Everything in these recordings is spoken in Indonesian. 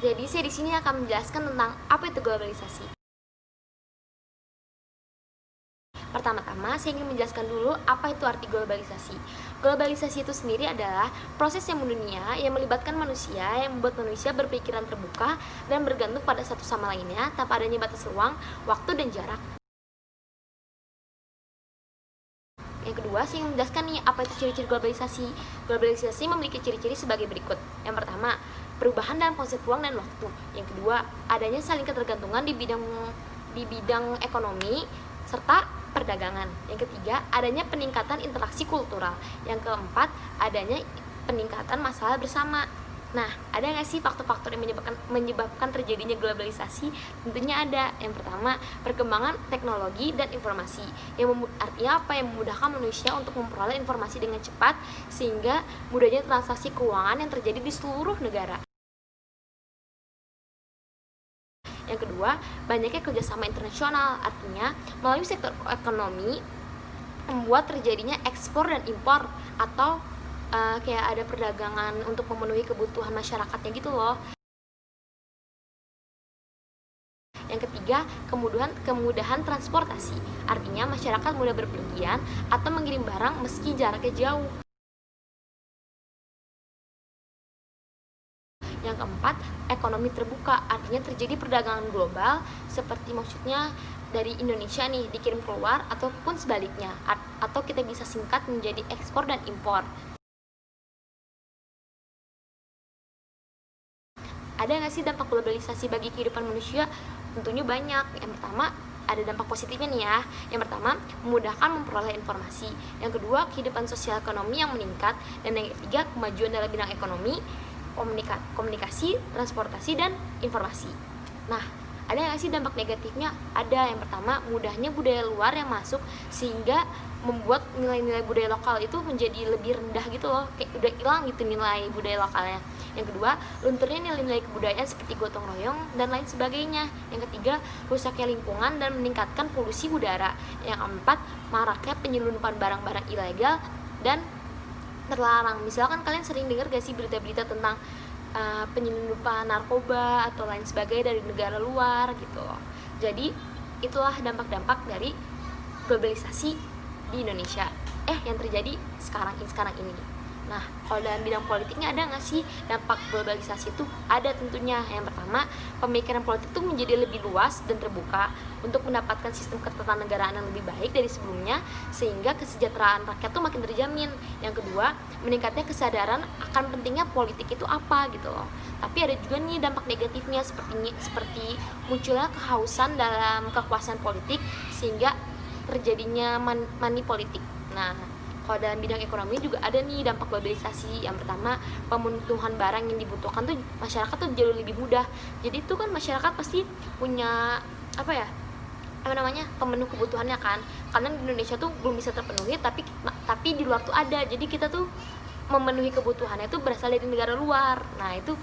Jadi saya di sini akan menjelaskan tentang apa itu globalisasi. Pertama-tama, saya ingin menjelaskan dulu apa itu arti globalisasi. Globalisasi itu sendiri adalah proses yang mendunia yang melibatkan manusia, yang membuat manusia berpikiran terbuka dan bergantung pada satu sama lainnya tanpa adanya batas ruang, waktu, dan jarak. Yang kedua, saya ingin menjelaskan nih apa itu ciri-ciri globalisasi. Globalisasi memiliki ciri-ciri sebagai berikut. Yang pertama, perubahan dalam konsep ruang dan waktu. Yang kedua, adanya saling ketergantungan di bidang ekonomi serta perdagangan. Yang ketiga, adanya peningkatan interaksi kultural. Yang keempat, adanya peningkatan masalah bersama. Nah, ada nggak sih faktor-faktor yang menyebabkan terjadinya globalisasi? Tentunya ada. Yang pertama, perkembangan teknologi dan informasi. Artinya apa? Yang memudahkan manusia untuk memperoleh informasi dengan cepat, sehingga mudahnya transaksi keuangan yang terjadi di seluruh negara. Yang kedua, banyaknya kerjasama internasional. Artinya, melalui sektor ekonomi, membuat terjadinya ekspor dan impor, atau kayak ada perdagangan untuk memenuhi kebutuhan masyarakatnya gitu loh. Yang ketiga, kemudahan transportasi. Artinya masyarakat mudah berpergian atau mengirim barang meski jaraknya jauh. Yang keempat, ekonomi terbuka. Artinya terjadi perdagangan global, seperti maksudnya dari Indonesia nih dikirim keluar ataupun sebaliknya, atau kita bisa singkat menjadi ekspor dan impor. Ada nggak sih dampak globalisasi bagi kehidupan manusia? Tentunya banyak. Yang pertama, ada dampak positifnya nih ya. Yang pertama, memudahkan memperoleh informasi. Yang kedua, kehidupan sosial ekonomi yang meningkat. Dan yang ketiga, kemajuan dalam bidang ekonomi, komunikasi, transportasi, dan informasi. Nah, ada nggak sih dampak negatifnya? Ada. Yang pertama, mudahnya budaya luar yang masuk, sehingga membuat nilai-nilai budaya lokal itu menjadi lebih rendah gitu loh, kayak udah hilang gitu nilai budaya lokalnya. Yang kedua, lunturnya nilai-nilai kebudayaan seperti gotong royong dan lain sebagainya. Yang ketiga, rusaknya lingkungan dan meningkatkan polusi udara. Yang keempat, maraknya penyelundupan barang-barang ilegal dan terlarang. Misalkan kalian sering dengar gak sih berita-berita tentang penyelundupan narkoba atau lain sebagainya dari negara luar gitu loh. Jadi itulah dampak-dampak dari globalisasi di Indonesia yang terjadi sekarang ini. Nah, kalau dalam bidang politiknya ada nggak sih dampak globalisasi itu? Ada tentunya. Yang pertama, pemikiran politik itu menjadi lebih luas dan terbuka untuk mendapatkan sistem ketatanegaraan yang lebih baik dari sebelumnya, sehingga kesejahteraan rakyat tuh makin terjamin. Yang kedua, meningkatnya kesadaran akan pentingnya politik itu apa gitu loh. Tapi ada juga nih dampak negatifnya seperti munculnya kehausan dalam kekuasaan politik, sehingga terjadinya money politik. Nah, kalau dalam bidang ekonomi juga ada nih dampak globalisasi. Yang pertama, pemenuhan barang yang dibutuhkan tuh masyarakat tuh jauh lebih mudah. Jadi itu kan masyarakat pasti punya pemenuh kebutuhannya kan. Karena di Indonesia tuh belum bisa terpenuhi, tapi di luar tuh ada. Jadi kita tuh memenuhi kebutuhannya itu berasal dari negara luar. Nah, itu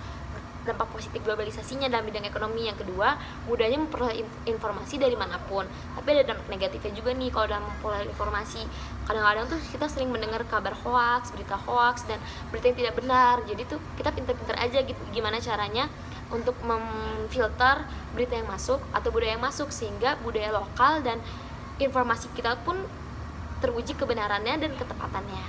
dampak positif globalisasinya dalam bidang ekonomi. Yang kedua, mudahnya memperoleh informasi dari manapun. Tapi ada dampak negatifnya juga nih kalau dalam memperoleh informasi. Kadang-kadang tuh kita sering mendengar kabar hoax, berita hoax, dan berita yang tidak benar. Jadi tuh kita pintar-pintar aja gitu gimana caranya untuk memfilter berita yang masuk atau budaya yang masuk, sehingga budaya lokal dan informasi kita pun teruji kebenarannya dan ketepatannya.